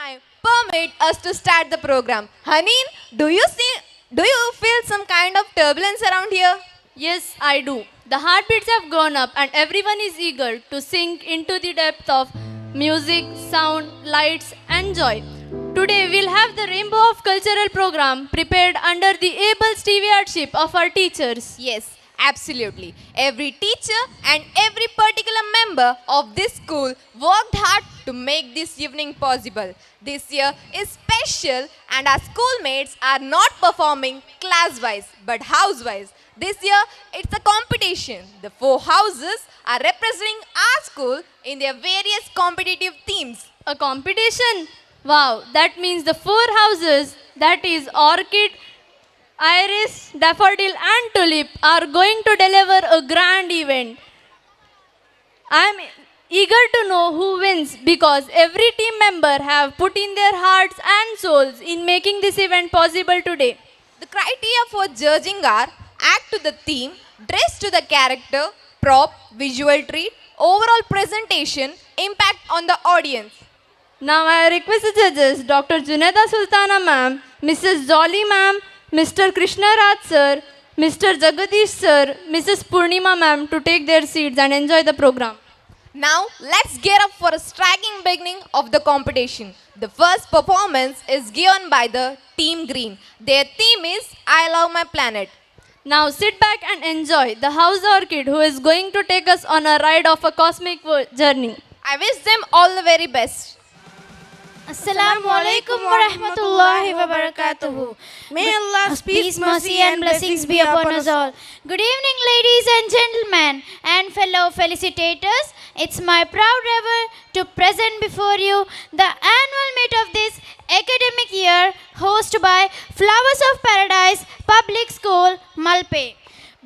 time, permit us to start the program. Haneen, do you feel some kind of turbulence around here? Yes, I do. The heartbeats have gone up and everyone is eager to sink into the depth of music, sound, lights and joy. Today we'll have the rainbow of cultural program prepared under the able stewardship of our teachers. Yes, absolutely. Every teacher and every particular member of this school worked hard to make this evening possible. This year is special and our schoolmates are not performing class-wise but house-wise. This year it's a competition. The four houses are representing our school in their various competitive themes. A competition? Wow, that means the four houses, that is orchid, iris, daffodil and tulip are going to deliver a grand event. I am eager to know who wins because every team member have put in their hearts and souls in making this event possible today. The criteria for judging are act to the theme, dress to the character, prop, visual treat, overall presentation, impact on the audience. Now I request the judges Dr. Junaida Sultana ma'am, Mrs. Jolly ma'am, Mr. Krishna Raj sir, Mr. Jagadish sir, Mrs. Purnima ma'am to take their seats and enjoy the program. Now let's gear up for a striking beginning of the competition. The first performance is given by the Team Green. Their theme is I Love My Planet. Now sit back and enjoy the house orchid who is going to take us on a ride of a cosmic journey. I wish them all the very best. Assalamu alaikum wa rahmatullahi wa barakatuhu. May Allah's peace, mercy and blessings be upon us all. Good evening ladies and gentlemen and fellow felicitators. It's my proud honor to present before you the annual meet of this academic year hosted by Flowers of Paradise Public School, Malpe.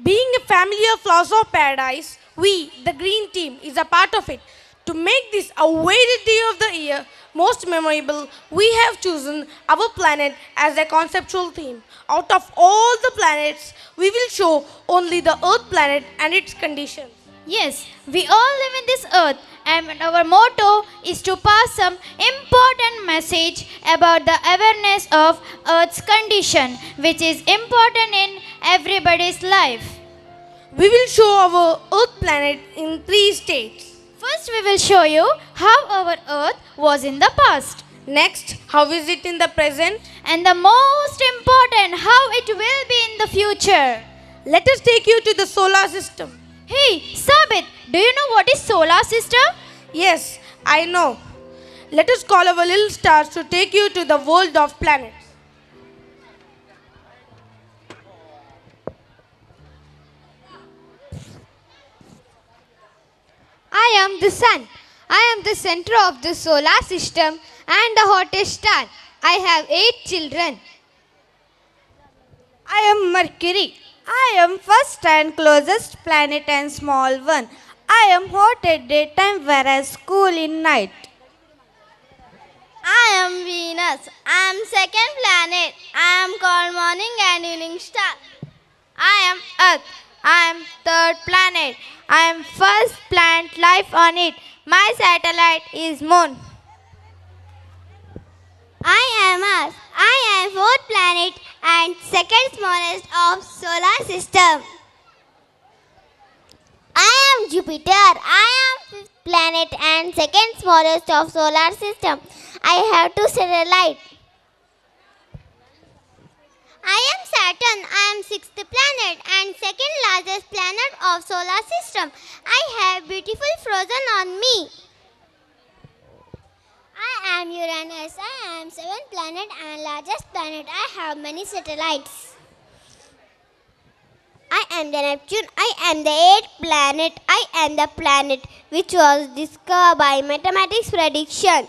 Being a family of Flowers of Paradise, we, the Green Team, is a part of it. To make this awaited day of the year most memorable, we have chosen our planet as a conceptual theme. Out of all the planets, we will show only the Earth planet and its conditions. Yes, we all live in this earth and our motto is to pass some important message about the awareness of earth's condition which is important in everybody's life. We will show our Earth planet in 3 states. First we will show you how our earth was in the past. Next, how is it in the present? And the most important, how it will be in the future. Let us take you to the solar system. Hey, Sabit, do you know what is solar system? Yes, I know. Let us call our little stars to take you to the world of planets. I am the sun. I am the center of the solar system and the hottest star. I have 8 children. I am Mercury. I am first and closest planet and small one. I am hot at daytime whereas cool in night. I am Venus. I am second planet. I am called morning and evening star. I am Earth. I am third planet. I am first plant life on it. My satellite is Moon. I am Mars. I am fourth planet and second smallest of solar system. I am Jupiter. I am fifth planet and second smallest of solar system. I have 2 satellites. I am Saturn. I am sixth planet and second largest planet of solar system. I have beautiful frozen on me. I am Uranus. I am seventh planet and largest planet. I have many satellites. I am the Neptune. I am the 8th planet. I am the planet which was discovered by mathematics prediction.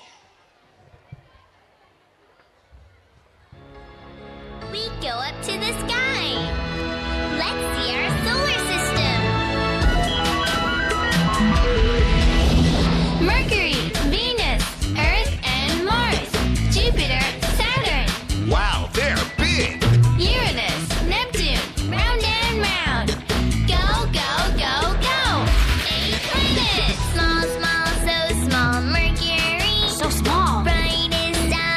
We go up to the sky. Let's see our solar system. Mercury, Venus, Earth, and Mars. Jupiter, Saturn. Wow, they're big! Uranus, Neptune, round and round. Go, go, go, go. 8 planets. Small, small, so small. Mercury. So small. Brightest star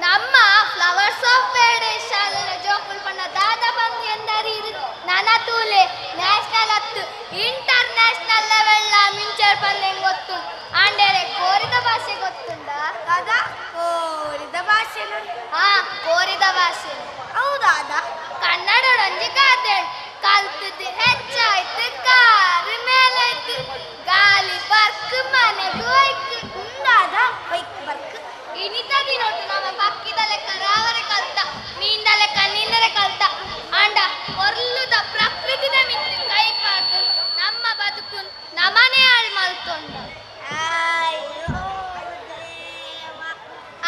ನಮ್ಮ flowers of paradise ಶಾಲೆಯ ಜೋಕುಲ್ ಪಣ್ಣ ದಾದ ಬಂದು ಎಂದರೆ ನನ್ನ ತೂಲೆ national ಹತ್ತು international level ಮಿಂಚರ್ ಪಂದೆ ಗೊತ್ತು ಅಂಡೇರೆ ಕೋರಿದ ಭಾಷೆ ಗೊತ್ತುಂಡ ಕೋರಿದ ಭಾಷೆ ಕೋರಿದ ಭಾಷೆ ಹೌದಾದ ಕನ್ನಡದೊಂಜಿ ಕಾದೆ ಕಲ್ತದ್ದು ಹೆಚ್ಚಾಯ್ತು ಕಾರು ಮೇಲಾಯ್ತು ಗಾಳಿ ಬರ್ಕ್ ಮನೆಗೂ ಹೋಯ್ತು ಉಂಡಾದ ಬೈಕ್ ಬರ್ಕ್ ಇನಿತ ದಿನೊಟ್ಟು ನಮ್ಮ ಪಕ್ಕಿದಲೆ ಕರಾವರೆ ಕಲ್ತ ಮೀಂದಲೆ ಕಣ್ಣಿಂದಲೆ ಕಲ್ತ ಅಂಡ ಒರ್ಲುದ ಪ್ರಕೃತಿದ ಮಿತ್ತು ಕೈ ಪಾರ್ದು ನಮ್ಮ ಬದುಕು ನಮನೆ ಹಾಳು ಮಲ್ತೊಂಡ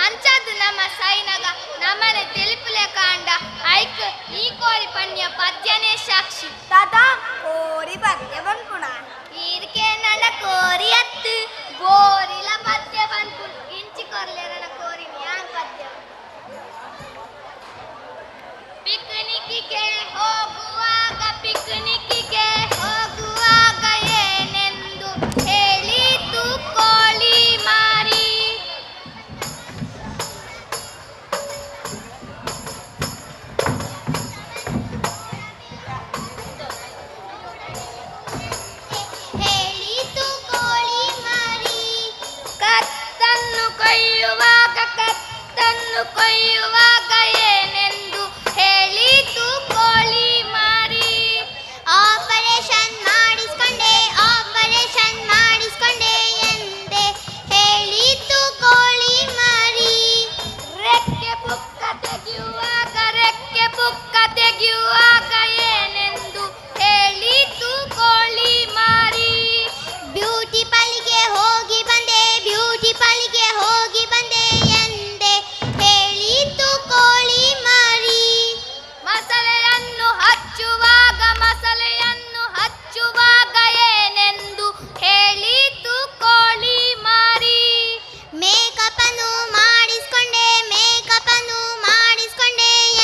ಅಂಚದ್ದು ನಮ್ಮ ಸೈನಗ ನಮ್ಮನೆ తెలుపులే ಕಾಂಡ ಐಕ್ ಈ ಕೋರಿ ಪಣ್ಯ ಪದ್ಯನೇ ಸಾಕ್ಷಿ ದಾದಾ ಕೋರಿ ಪದ್ಯ ಬಂದ್ಪುಣ ಈರ್ಕೆ ನನ್ನ ಕೋರಿ ಅತ್ತು ಗೋರಿಲ ಪದ್ಯ ಬಂದ್ಪುಣ ಇಂಚಿ ಕೊರ್ಲೆ ನನ್ನ ಕೋರಿ ನ್ಯಾನ್ ಪದ್ಯ ಪಿಕ್ನಿಕ್ಕಿಗೆ ಹೋಗುವಾಗ ಪಿಕ್ನಿಕ್ಕಿಗೆ ಹೋಗುವಾಗ ಏನೆಂದು ಹೇಳಿತು ಕೋಳಿ ಮಾರಿ ಹೇಳಿತು ಕೋಳಿ ಮಾರಿ ಕತ್ತನ್ನು ಕೊಯ್ಯುವಾಗ ಏನೆಂದು ಹೇಳಿತು ಕೋಳಿ ಮಾರಿ ಆಪರೇಷನ್ ಮಾಡಿಸ್ಕೊಂಡೆ ಎಂದೆ ಹೇಳಿತು ಕೋಳಿ ಮಾರಿ ರೆಕ್ಕೆ ಪುಕ್ಕ ತೆಗೆಯುವಾಗ ಏನೆಂದು ಹೇಳಿತು ಕೋಳಿ ಮಾರಿ ಬ್ಯೂಟಿ ಪಾಲಿಗೆ ಹೋಗಿ ಬಂದೆ ಎಂದೆ ಹೇಳಿತು ಕೋಳಿ ಮಾರಿ ಮಸಾಲೆಯನ್ನು ಹಚ್ಚುವಾಗ ಏನೆಂದು ಹೇಳಿತು ಕೋಳಿ ಮಾರಿ ಮೇಕಪ್ ಅನ್ನು ಮಾಡಿಸ್ಕೊಂಡೆ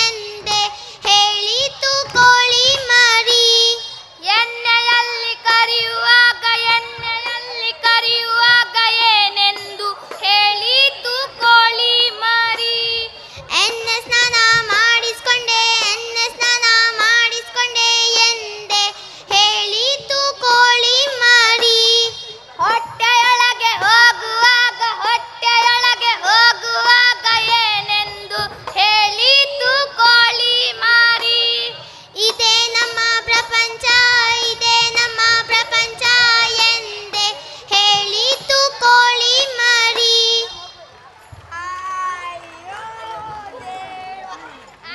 ಎಂದೆ ಹೇಳಿತು ಕೋಳಿ ಮಾರಿ ಎಣ್ಣೆಯಲ್ಲಿ ಕರಿಯುವಾಗ ಏನೆಂದು ಹೇಳಿತು ಕೋಳಿ ಮಾರಿ ಎಣ್ಣೆ ಸ್ನಾನ ಮಾಡಿಸ್ಕೊಂಡೆ ಎಂದೆ ಹೇಳಿತು ಕೋಳಿ ಮಾರಿ ಹೊಟ್ಟೆಯೊಳಗೆ ಹೋಗುವಾಗ ಏನೆಂದು ಹೇಳಿತು ಕೋಳಿ ಮಾರಿ ಇದೇ ನಮ್ಮ ಪ್ರಪಂಚ ಎಂದೆ ಹೇಳಿತು ಕೋಳಿ ಮಾರಿ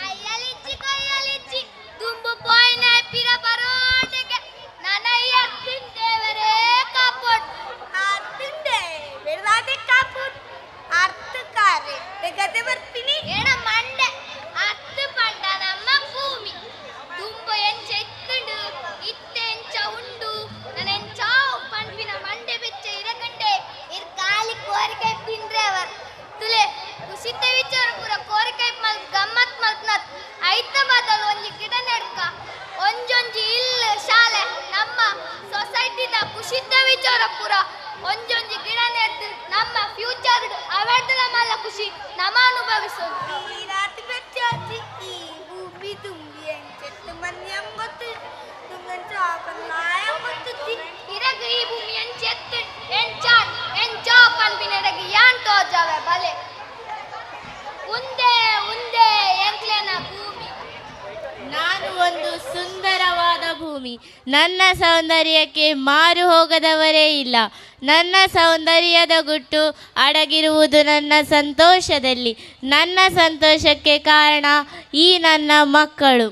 ಅಯ್ಯಲಿಚ್ಚಿ ತುಂಬು ಪೋಯ್ನ ಪಿರ ಬರೋಡೆಗೆ ನನಯ್ಯ ತಿಂದೇವರೇ ಕಾಪುಟ್ ತಿಂದೆ ಬೆಳದಾದೆ ಕಾಪುಟ್ ಅರ್ಥಕಾರೆ ಗದೆ ಬರ್ತೀನಿ ಎಡ ಮಂಡೆ ಅರ್ಥ ಪಂಡ ನಮ್ಮ ಭೂಮಿ ತುಂಬು ಎಂಚ ಎತ್ತುಂಡು ಇತ್ತೆಂಚ ಉಂಡು ನನೆಂಚ ಪಂಪಿನ ಮಂಡೆ ಬೆಚ್ಚ ಇರಕಂಡೆ ಕಾಲಿ ಕೋರಿಕೆ ತಿಂದ್ರೆ ಅವರು ತುಲೆ ಕುಸಿತ ವಿಚಾರ ಪೂರ ಕೋರಿಕೆ ಮಲ್ ಗಮ್ಮತ್ ಮಲ್ತ್ನತ್ ಐತ ಮಾತಲ್ ಒಂಜಿ ಗಿಡ ನೆಡ್ಕ ಒಂಜೊಂಜಿ ಇಲ್ಲ ಶಾಲೆ ನಮ್ಮ ಸೊಸೈಟಿದ ಕುಸಿತ ವಿಚಾರ ಪೂರ ಒಂಜೊಂಜಿ ಗಿಡ ನೆಡ್ದು ನಮ್ಮ ಫ್ಯೂಚರ್ ಅವೆಡ್ದಲ ಮಲ್ಲ ಖುಷಿ ನಮ ಅನುಭವಿಸೋದು ಈ ರಾತ್ರಿ ಬೆಚ್ಚಾಚಿ ಈ ಭೂಮಿ ತುಂಬಿ ಎಂಚೆತ್ತು ಮನ್ಯಂ ಗೊತ್ತು ತುಂಗಂಚ ನಾಯಂ ಗೊತ್ತು ಇರಗ ಈ ಭೂಮಿ ಎಂಚೆತ್ತು ಎಂಚಾ ಪನ್ಪಿನೆಡಗಿ ಯಾನ್ ತೋಜಾವೆ ಬಲೆ ಉಂದೆ ಎಂಕ್ಲೆನ ಭೂಮಿ ನಾನು ಒಂದು ಸುಂದರವಾದ ಭೂಮಿ. ನನ್ನ ಸೌಂದರ್ಯಕ್ಕೆ ಮಾರು ಹೋಗದವರೇ ಇಲ್ಲ. ನನ್ನ ಸೌಂದರ್ಯದ ಗುಟ್ಟು ಅಡಗಿರುವುದು ನನ್ನ ಸಂತೋಷದಲ್ಲಿ. ನನ್ನ ಸಂತೋಷಕ್ಕೆ ಕಾರಣ ಈ ನನ್ನ ಮಕ್ಕಳು.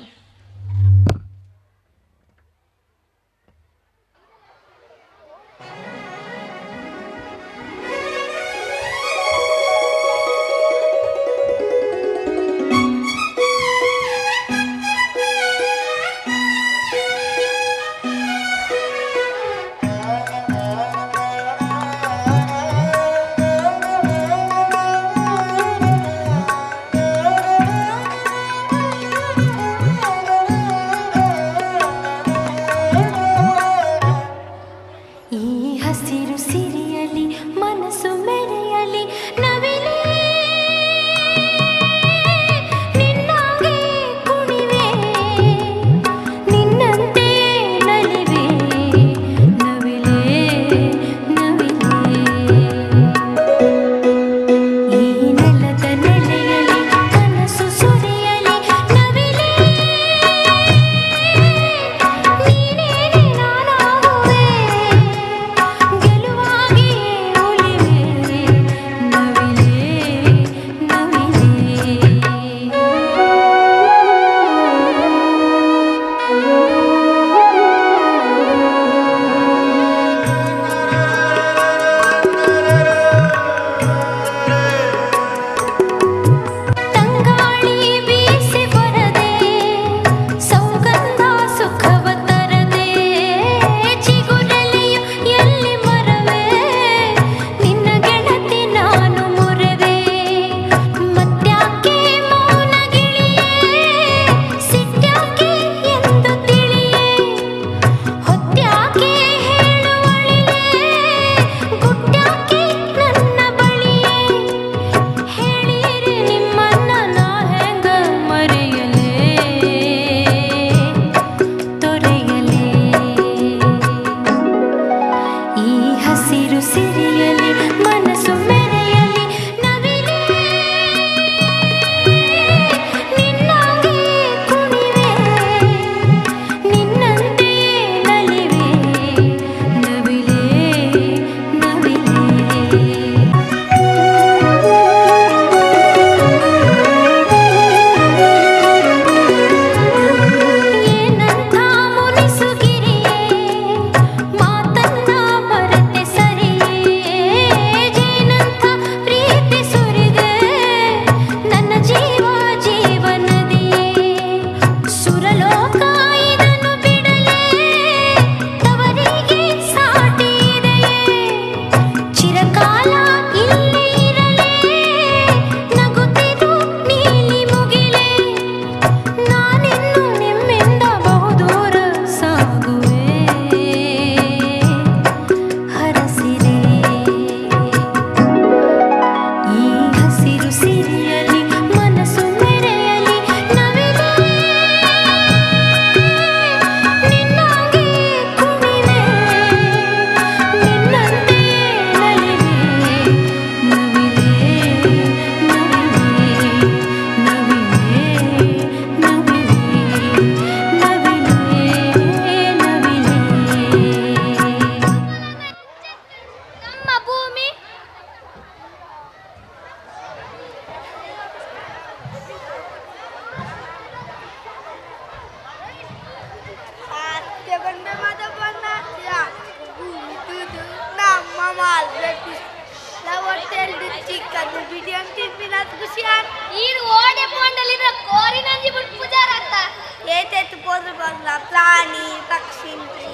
पुजार आता येते तू पोजर बघला प्राणी पक्षींची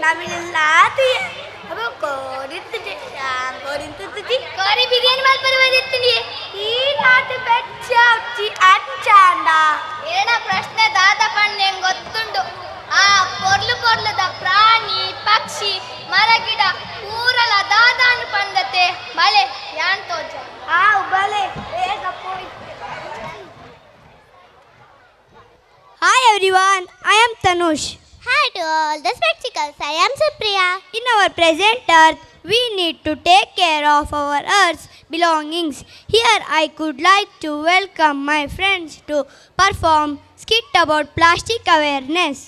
नवीन लाती अब कोरित तुझे कोरित तुझी कोरी बिर्याणी मला परवडित ఈ నాటి పెచ్చి అంచాండా ఏనా ప్రశ్న దాదా పండు ಗೊತ್ತುಂಡು ಆ ಪೊರ್ಲುದ ಪ್ರಾಣಿ ಪಕ್ಷಿ ಮರಗಿಡ ಪೂರಲ ದಾದಾನು ಪಂಡತೆ ಮಳೆ ಯಾನ್ ತೋಜ ఆ ఉబలే వేగ పోయి Hi everyone, I am Tanush. Hi to all the spectacles. I am Supriya. In our present earth, we need to take care of our earth's belongings. Here I could like to welcome my friends to perform skit about plastic awareness.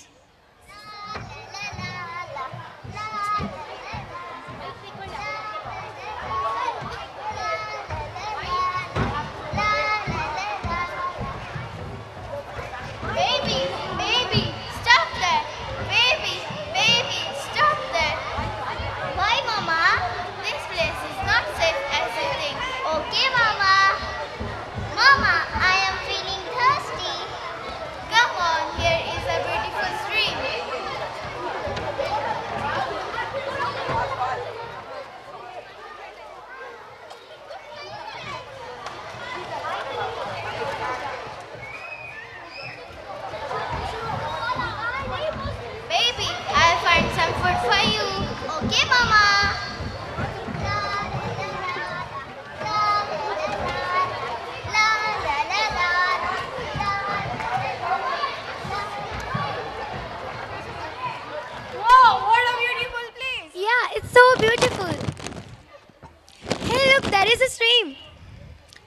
Baby, stop there. Baby, stop there. Why, Mama? This place is not safe as you think. Okay, Mama. Mama, I am feeling thirsty. Come on, here is a beautiful stream. Baby, I'll find some food for you. Okay, Mama. Wow, what a beautiful place! Yeah, it's so beautiful. Hey, look, there is a stream.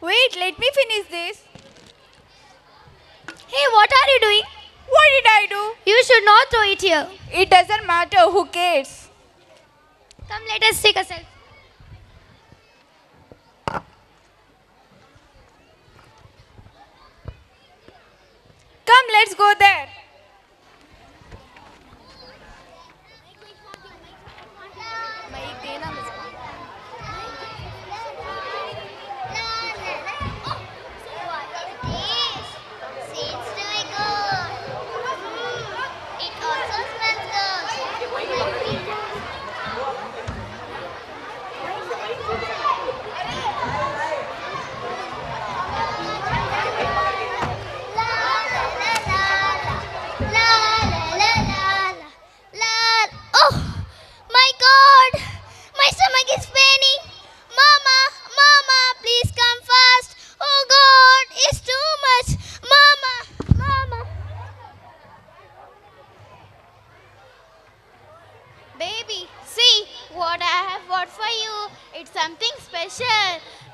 Wait, let me finish this. Hey, what are you doing? What did I do? You should not throw it here. It doesn't matter, who cares? Come, let us take a selfie. Come, let's go there. Seems to be good. It also smells good. Oh my God! My stomach is paining. Mama, please come fast. Oh God, it's too much. Mama. Baby, see what I have bought for you. It's something special.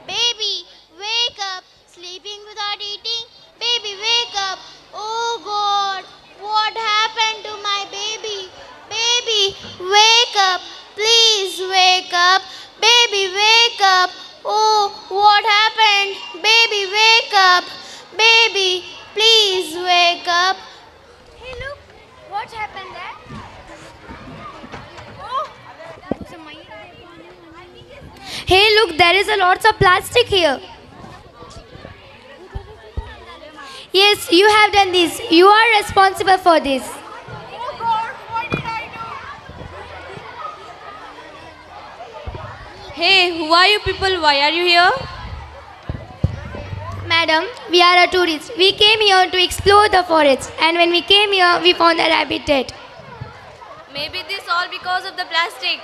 Baby, wake up. Sleeping without eating? Baby, wake up. Oh God, what happened to my baby? Baby, wake up. Please wake up. Baby, wake up. Oh, what happened? Baby, wake up. Baby, please wake up. Hey, look, what happened there? Hey, look, there is a lots of plastic here. Yes, you have done this. You are responsible for this. Oh God, what did I do? Hey, who are you people? Why are you here? Madam, we are a tourist. We came here to explore the forest. And when we came here, we found a rabbit dead. Maybe this all because of the plastic.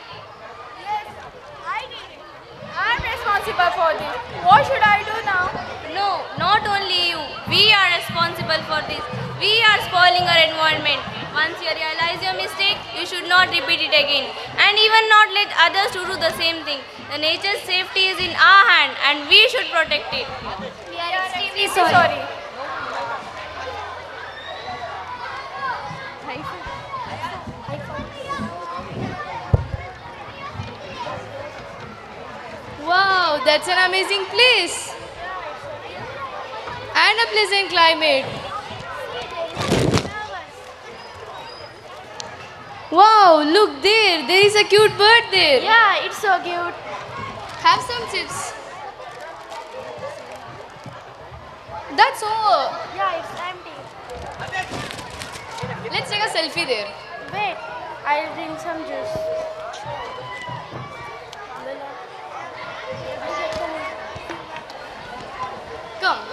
I'm responsible for this. What should I do now? No, not only you. We are responsible for this. We are spoiling our environment. Once you realize your mistake, you should not repeat it again. And even not let others to do the same thing. The nature's safety is in our hand and we should protect it. We are extremely sorry. Wow, that's an amazing place. And a pleasant climate. Wow, look there. There is a cute bird there. Yeah, it's so cute. Have some chips. That's all. Yeah, it's empty. Let's take a selfie there. Wait, I'll bring some juice. Come.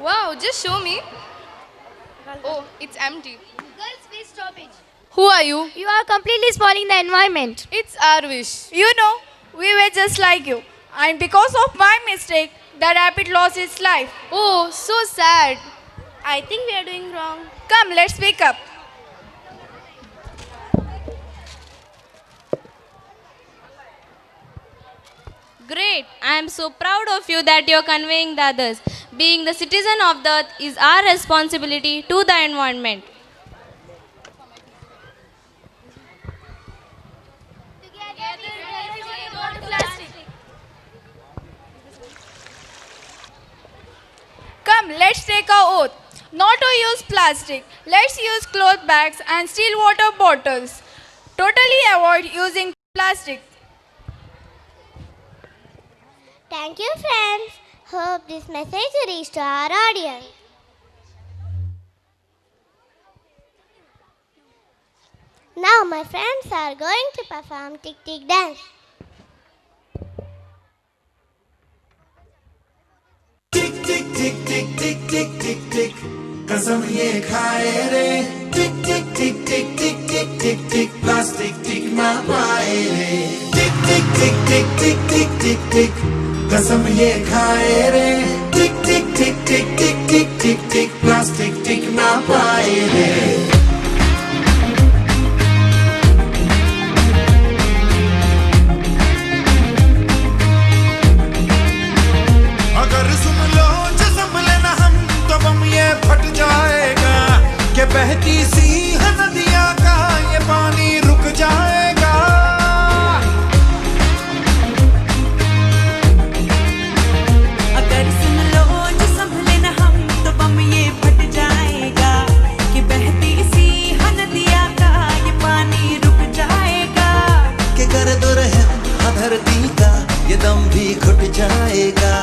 Wow, just show me. Oh, it's empty. Girls, please stop it. Who are you? You are completely spoiling the environment. It's Arvish. You know, we were just like you. And because of my mistake, the rabbit lost its life. Oh, so sad. I think we are doing wrong. Come, let's wake up. Great. I am so proud of you that you are conveying the others. Being the citizen of the earth is our responsibility to the environment. Come, let's take our oath. Not to use plastic. Let's use cloth bags and steel water bottles. Totally avoid using plastic. Thank you, friends. Hope this message reached our audience. Now my friends are going to perform Tick Tick dance. टिक टिक टिक टिक टिक टिक टिक टिक कसम ये खाए रे टिक टिक टिक टिक टिक टिक टिक टिक plastic टिक ना पाए रे टिक टिक टिक टिक टिक टिक टिक टिक कसम ये खाए रे टिक टिक टिक टिक टिक टिक टिक टिक प्लास्टिक टिक ना पाए रे अगर सुन लो जो संभले ना हम तो बम ये फट जाएगा कि बहती सी नदियाँ का ये पानी रुक जाएगा अगर सुन लो जो संभले ना हम तो बम ये फट जाएगा कि बहती सी नदियाँ का ये पानी रुक जाएगा कि कर दो रहम धरती का ये दम भी घुट जाएगा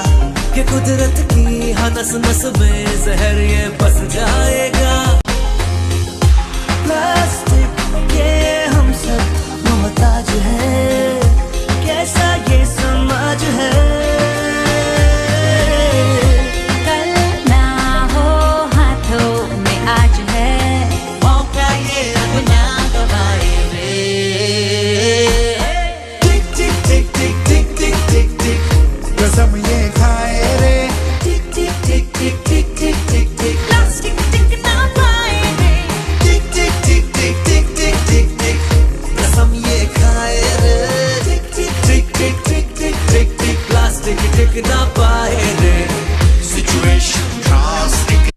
कि कुदरत की नस नस में जहर ये बस जाएगा प्लास्टिक के हम सब मोहताज हैं कैसा ये समाज है कल ना हो हाथों में आज है मौका ये दुनिया गवाए रे टिक टिक टिक टिक टिक टिक टिक टिक कसम ये खाए रे टिक टिक टिक टिक टिक टिक टिक टिक प्लास्टिक टिक ना पाएंगे टिक टिक टिक टिक टिक टिक टिक टिक कसम ये खाए रे टिक टिक टिक टिक टिक टिक टिक टिक प्लास्टिक टिक ना पाए रे situation drastic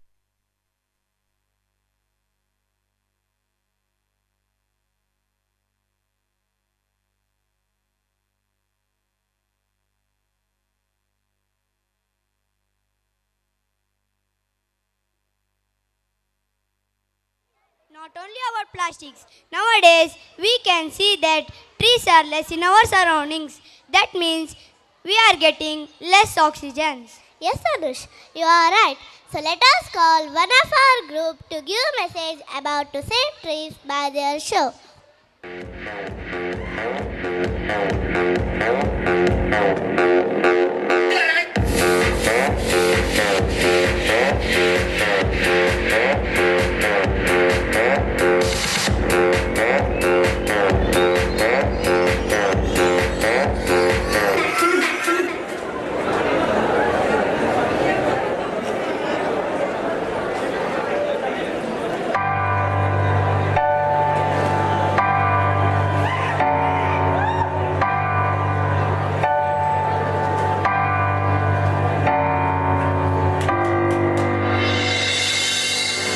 Not only our plastics. Nowadays, we can see that trees are less in our surroundings. That means we are getting less oxygen. Yes, Anush, you are right. So let us call one of our group to give a message about to save trees by their show.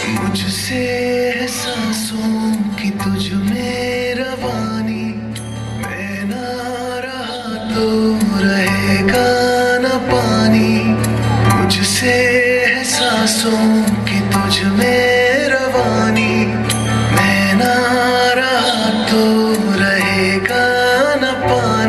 मुझसे है सांसों की तुझ में रवानी मैं ना रहा तो रहेगा न पानी मुझसे है सांसों की तुझ में रवानी मैं ना रहा तो रहेगा न पानी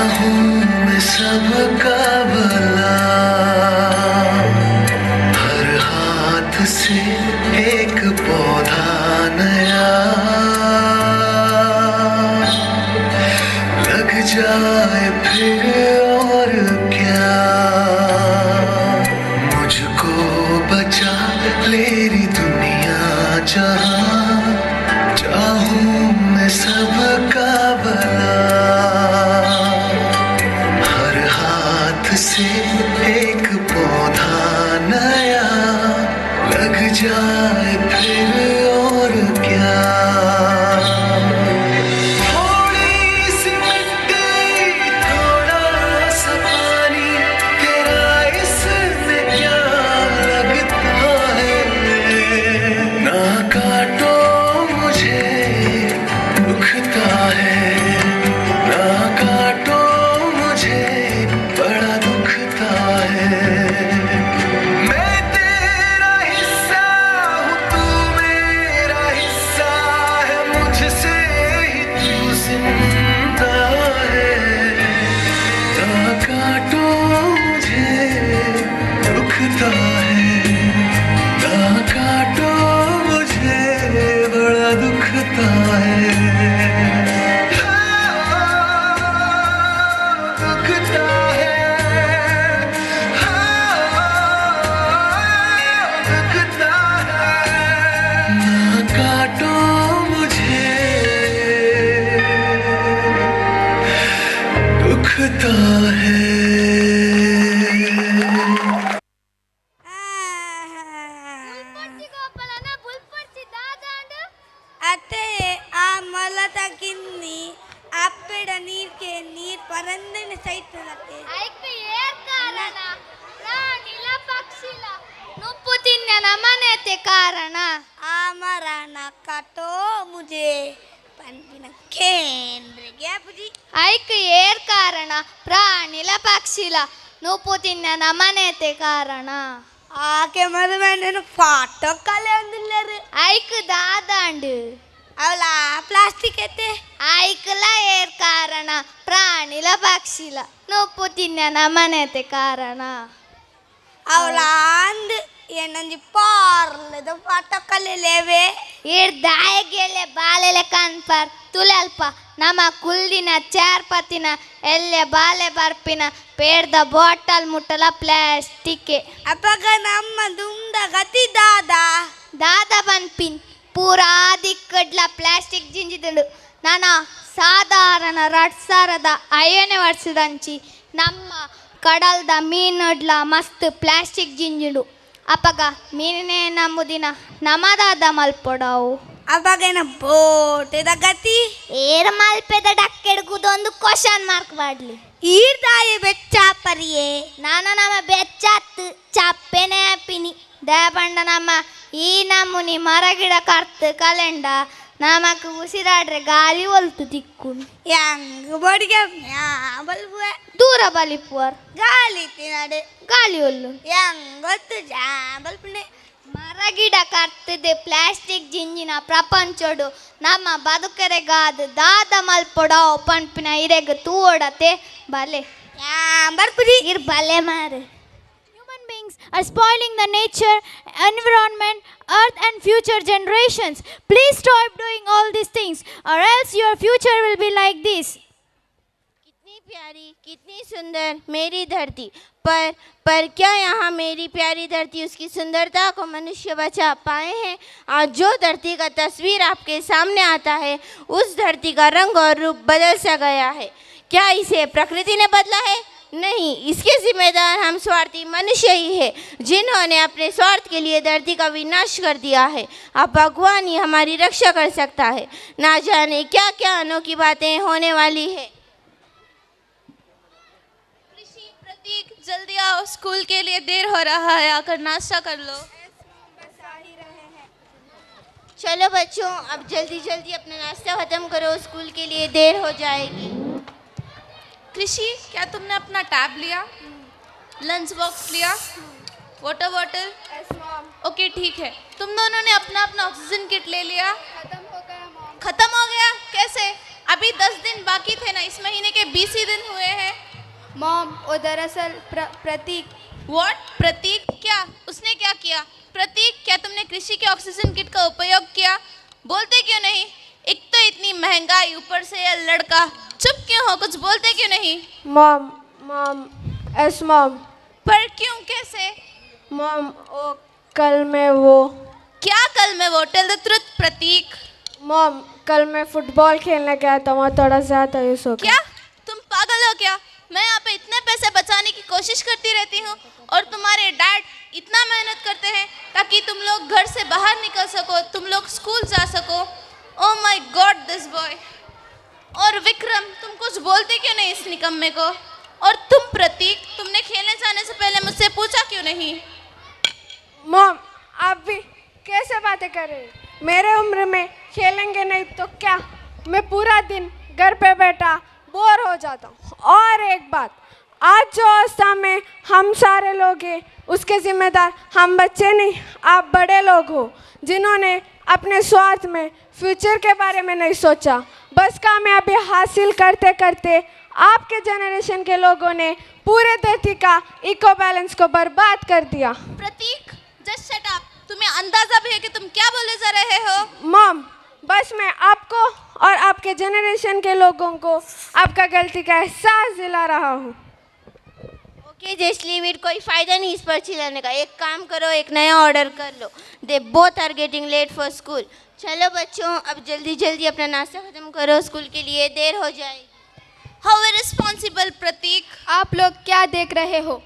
चाहूं मैं सबका भला, हर हाथ से एक पौधा नया लग जाए फिर और क्या, मुझको बचा लेरी दुनिया जहां, चाहूं मैं सबका भला, हर हाथ से एक पौधा नया लग जाए फिर और क्या। थोड़ी सी मिट्टी थोड़ा सा पानी, तेरा इसमें क्या लगता है, ना काटो मुझे दुखता है, ना काटो मुझे बड़ा दुखता है। मैं तेरा हिस्सा हूँ, तू मेरा हिस्सा है, मुझसे ही तू जिंदा है, ना काटो मुझे दुखता है, ना काटो मुझे बड़ा दुखता है। दुखता है, दुखता है, ना काटो मुझे दुखता है। ಅತ್ತೆ ಆ ಮಲದಗಿನ್ನಿ ಅಪ್ಪೆಡ ನೀರ್ಗೆ ನೀರ್ ಪರಂದನೆ ಸೈತದತ್ತೆ ಐಕ್ಮೆ ಏರ್ ಕಾರಣ ಪ್ರಾಣಿಲ ಪಕ್ಷಿಲ ನುಪ್ಪು ತಿನ್ನನ ಮನೆತೆ ಕಾರಣ ಆ ಮರಣ ಕಟೋ ಮುಜೆ ಪಂಪಿನ ಕೇಂದ್ರಗೆ ಬುಜಿ ಐಕ್ ಏರ್ ಕಾರಣ ಪ್ರಾಣಿಲ ಪಕ್ಷಿಲ ನುಪ್ಪು ತಿನ್ನನ ಮನೆತೆ ಕಾರಣ ಆಕೆ ಮದುವೆ నేను ఫాటో కలే ఉందిలేరు ఐక్ దాదాండు ಅವಳ ಪ್ಲಾಸ್ಟಿಕ್ ಎತ್ತೆ ఐక్ల ఏర్ కారణ ప్రాణిల పక్షిల ನುಪ್ಪು ತಿನ್ನನ ಮನೆತೆ ಕಾರಣ ಅವಳ ಅಂದ್ ಏನಂದಿ ಪಾರ್ಲದ ಫಾಟೋ ಕಲೆ ಲೇವೆ ಇರ್ ದಾಯಗೆಲೆ ಬಾಲೆಲೆ ಕನ್ಪರ್ ತುಲಲ್ಪ ನಮ್ಮ ಕುಲ್ದಿನ ಚಾರ್ಪತಿನ ಎಲ್ಲೆ ಬಾಲೆ ಬರ್ಪಿನ ಪೇಡ್ದ ಬಾಟಲ್ ಮುಟ್ಟಲ ಪ್ಲಾಸ್ಟಿಕ್ ಅಪ್ಪಗ ನಮ್ಮ ದುಂದ ಗತಿ ದಾದ ಬನ್ಪಿನ್ ಪೂರಾ ದಿಕ್ಕಡ್ಲ ಪ್ಲಾಸ್ಟಿಕ್ ಜಿಂಜಿದುಂಡು ನಾನ ಸಾಧಾರಣ 2005ನೇ ವರ್ಷದಂಚಿ ನಮ್ಮ ಕಡಲ್ದ ಮೀನುಡ್ಲ ಮಸ್ತ್ ಪ್ಲಾಸ್ಟಿಕ್ ಜಿಂಜಿಡು ಅಪ್ಪಗ ಮೀನೇ ನಮ್ಮುದಿನ ನಮದಾದ ಮಲ್ಪೊಡವು ಅಪ್ಪಗೇನ ಬೋಟದ ಗತಿ ಏರ್ ಮಲ್ಪೆದ ಡಕ್ಕೆಡ್ಗುದೊಂದು ಕ್ವಶನ್ ಮಾರ್ಕ್ ಮಾಡ್ಲಿ ಈರ್ದಾಯ ಬೆಚ್ಚಾಪರಿಯೇ ನಾನು ನಮ್ಮ ಬೆಚ್ಚತ್ತು ಚಪ್ಪೆನೆ ಪಿನಿ ದೇಪಂಡ ನಮ್ಮ ಈ ನಮ್ಮುನಿ ಮರಗಿಡ ಕರ್ತು ಕಲೆಂಡ ನಮಕ್ ಉಸಿರಾಡ್ರೆ ಗಾಳಿ ಒಲ್ತು ತಿಕ್ಕುನು ಹೆಂಗ್ ಬಡಿಗೆ ಬಲ್ಬುವೆ ದೂರ ಬಲಿಪುವರ್ ಗಾಳಿ ತಿನ್ನಡೆ ಗಾಳಿ ಒಲ್ಲು ಹೆಂಗೊತ್ತು ಜಾಂಬಲ್ಪುಣೆ ಮರಗಿಡ ಕರ್ತದೆ ಪ್ಲಾಸ್ಟಿಕ್ ಜಿಂಜಿನ ಪ್ರಪಂಚಡು ನಮ್ಮ ಬದುಕರೆಗಾದ ದಾದ ಮಲ್ಪೊಡ ಪಂಪಿನ ಇರೆಗ ತೂಡತೆ ಬಲೆ ಬರ್ಪುರಿ ಇರ್ ಬಲೆ ಮಾರೆ. Human beings are spoiling the nature, environment, earth and future generations. Please stop doing all these things or else your future will be like this. कितनी प्यारी कितनी सुंदर मेरी धरती, पर क्या यहाँ मेरी प्यारी धरती उसकी सुंदरता को मनुष्य बचा पाए हैं? आज जो धरती का तस्वीर आपके सामने आता है उस धरती का रंग और रूप बदल सा गया है। क्या इसे प्रकृति ने बदला है? नहीं, इसके जिम्मेदार हम स्वार्थी मनुष्य ही है जिन्होंने अपने स्वार्थ के लिए धरती का विनाश कर दिया है। अब भगवान ही हमारी रक्षा कर सकता है। ना जाने क्या क्या अनोखी बातें होने वाली है। प्रतीक जल्दी आओ, स्कूल के लिए देर हो रहा है, आकर नाश्ता कर लो। चलो बच्चों, अब जल्दी जल्दी अपना नाश्ता खत्म करो, स्कूल के लिए देर हो जाएगी। कृषि, क्या तुमने अपना टैब लिया, लंच बॉक्स लिया, वाटर बॉटल? ओके ठीक है। तुम दोनों ने अपना अपना ऑक्सीजन किट ले लिया? खत्म हो गया। कैसे? अब अभी 10 दिन बाकी थे ना, इस महीने के 20 ही दिन हुए हैं। मॉम, वो दरअसल प्रतीक। व्हाट? प्रतीक? क्या उसने क्या किया? प्रतीक, क्या तुमने कृषि के ऑक्सीजन किट का उपयोग किया? बोलते क्यों नहीं? एक तो इतनी महंगाई, ऊपर से यह लड़का। चुप क्यों हो, कुछ बोलते क्यों नहीं? Mom, mom, yes mom. पर क्यों, कैसे? मॉम, ओ कल मैं वो। क्या कल में वो? Tell the truth Prateek. Mom, कल मैं फुटबॉल खेलने गया था, वहाँ थोड़ा ज़्यादा यूज हो गया। क्या तुम पागल हो क्या? मैं यहाँ पे इतने पैसे बचाने की कोशिश करती रहती हूँ और तुम्हारे डैड इतना मेहनत करते हैं ताकि तुम लोग घर से बाहर निकल सको, तुम लोग स्कूल जा सको। Oh my God, this boy. और विक्रम, तुम कुछ बोलते क्यों नहीं इस निकम्मे को? और तुम प्रतीक, तुमने खेलने जाने से पहले मुझसे पूछा क्यों नहीं? मॉम, आप भी कैसे बातें कर रहे हैं? मेरे उम्र में खेलेंगे नहीं तो क्या? मैं पूरा दिन घर पे बैठा बोर हो जाता हूँ। और एक बात, आज जो अवस्था में हम सारे लोग हैं उसके जिम्मेदार हम बच्चे नहीं, आप बड़े लोग हो जिन्होंने अपने स्वार्थ में फ्यूचर के बारे में नहीं सोचा। बस कामयाबी हासिल करते करते आपके जनरेशन के लोगों ने पूरे धरती का इको बैलेंस को बर्बाद कर दिया। प्रतीक, जस्ट शट अप। तुम्हें अंदाजा भी है कि तुम क्या बोले जा रहे हो? मॉम, बस मैं आपको और आपके जनरेशन के लोगों को आपका गलती का एहसास दिला रहा हूँ। Okay, just leave it. कोई फायदा नहीं इस पर चिल्लाने का। एक काम करो, एक नया ऑर्डर कर लो। They both are getting late for school. चलो बच्चों, अब जल्दी जल्दी अपना नाश्ता खत्म करो, स्कूल के लिए देर हो जाएगी। हाउ इररिस्पॉन्सिबल प्रतीक। आप लोग क्या देख रहे हो?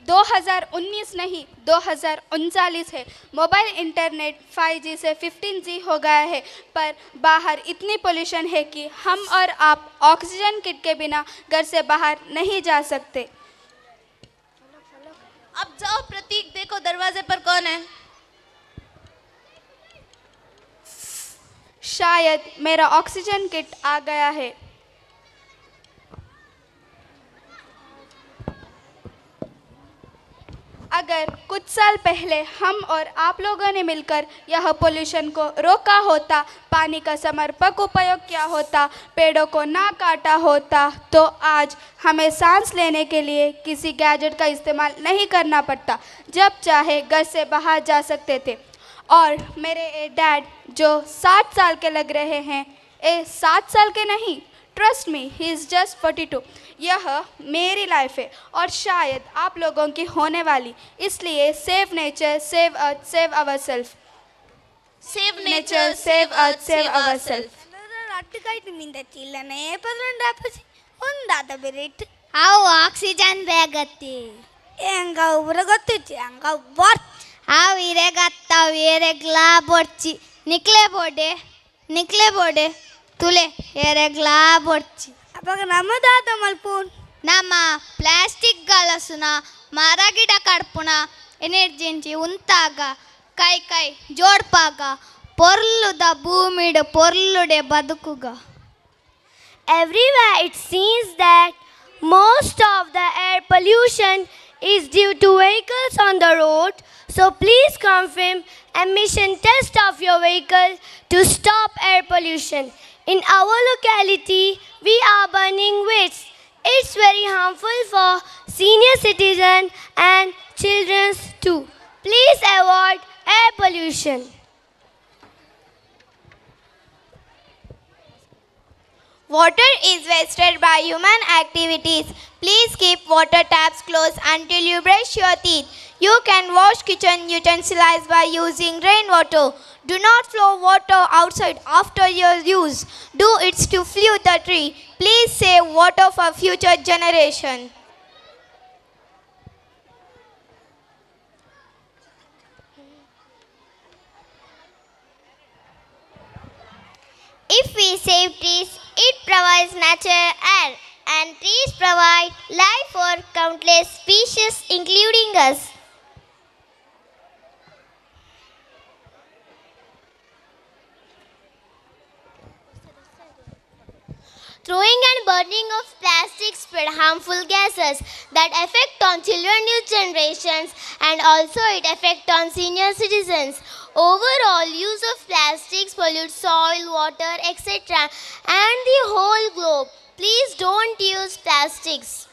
2019 नहीं 2039 है। मोबाइल इंटरनेट 5G से 15G हो गया है, पर बाहर इतनी पोल्यूशन है कि हम और आप ऑक्सीजन किट के बिना घर से बाहर नहीं जा सकते। अब जाओ प्रतीक, देखो दरवाजे पर कौन है। शायद मेरा ऑक्सीजन किट आ गया है। अगर कुछ साल पहले हम और आप लोगों ने मिलकर यह पोल्यूशन को रोका होता, पानी का समर्पक उपयोग किया होता, पेड़ों को ना काटा होता, तो आज हमें सांस लेने के लिए किसी गैजेट का इस्तेमाल नहीं करना पड़ता, जब चाहे घर से बाहर जा सकते थे। और मेरे डैड जो 60 साल के लग रहे हैं, 7 साल के नहीं, trust me, he is just 42। यह मेरी लाइफ है और शायद आप लोगों की होने वाली। इसलिए save nature, save earth, save our self. Save nature, save earth, save our self. ಅವು ಆಕ್ಸಿಜನ್ ಬೇಗತ್ತಿ ಹೆಂಗ ಉಬ್ರ ಗೊತ್ತಿಚ್ಚಿ ಹಂಗ ಬರ್ತ್ ಅವು ಇರೆಗತ್ತಾವ ಎರೆಗ್ಲಾ ಬೊಡ್ಚಿ ನಿಕ್ಲೆ ಬೋಡೆ ತುಲೆ ಎರೆಗ್ಲಾ ಬೊಡ್ಚಿ ಅವಾಗ ನಮ್ಮದಾದ ಮಲ್ಪೂನ್ ನಮ್ಮ ಪ್ಲಾಸ್ಟಿಕ್ ಗಲಸುನ ಮರ ಗಿಡ ಕಡ್ಪುನ ಎನರ್ಜಿಂಚಿ ಉಂತಾಗ ಕೈ ಜೋಡ್ಪಾಗ ಪೊರ್ಲುದ ಭೂಮಿಡು ಪೊರ್ಲುಡೆ ಬದುಕುಗ. Everywhere it seems that most of the air pollution is due to vehicles on the road. So please confirm emission test of your vehicle to stop air pollution. In our locality, we are burning waste. It's very harmful for senior citizens and children too. Please avoid air pollution. Water is wasted by human activities. Please keep water taps closed until you brush your teeth. You can wash kitchen utensils by using rainwater. Do not flow water outside after your use. Do it to flood the tree. Please save water for future generation. If we save trees, it provides natural air, and trees provide life for countless species, including us. Throwing and burning of plastic spread harmful gases that affect on children, new generations, and also it affect on senior citizens. Overall, use of plastics pollutes soil, water, etc. and the whole globe. Please don't use plastics.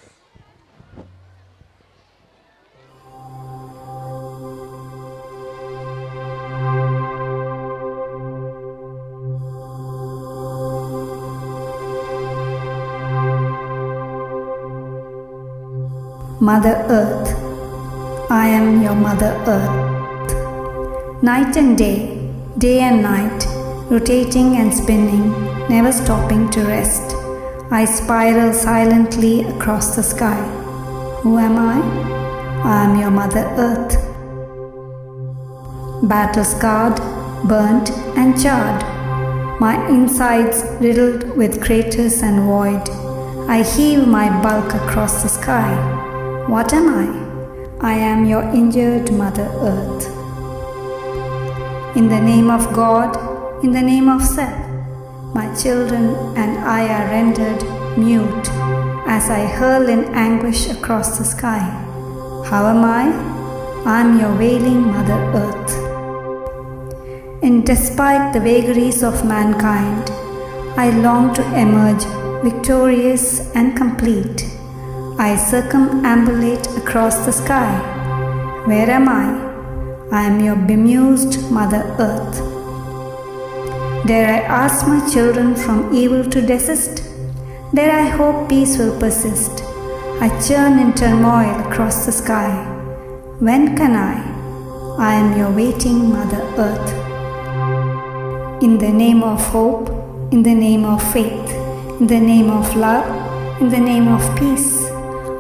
Mother Earth, I am your Mother Earth. Night and day and night, rotating and spinning, never stopping to rest. I spiral silently across the sky. Who am I? I am your Mother Earth. Battle scarred, burnt and charred, my insides riddled with craters and void. I heave my bulk across the sky. What am I? I am your injured Mother Earth. In the name of God, in the name of self, my children and I are rendered mute as I hurl in anguish across the sky. How am I? I am your wailing Mother Earth. And despite the vagaries of mankind, I long to emerge victorious and complete. I circumambulate across the sky. Where am I? I am your bemused Mother Earth. Dare I ask my children from evil to desist? Dare I hope peace will persist? I churn in turmoil across the sky. When can I? I am your waiting Mother Earth. In the name of hope, in the name of faith, in the name of love, in the name of peace,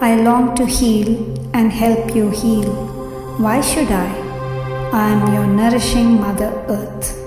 I long to heal and help you heal. Why should I? I am your nourishing Mother Earth.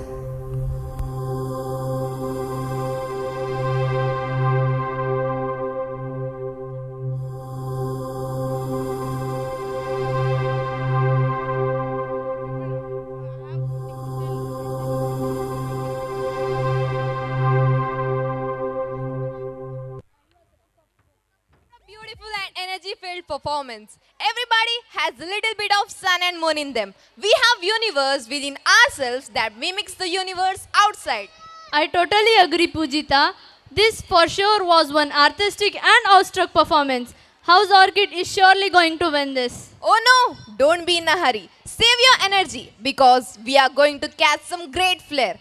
Beautiful and energy-filled performance. Everybody has a little bit of sun and moon in them. We have universe within ourselves that mimics the universe outside. I totally agree, Pujita. This for sure was one artistic and awestruck performance. House Orchid is surely going to win this. Oh no, don't be in a hurry. Save your energy because we are going to catch some great flair.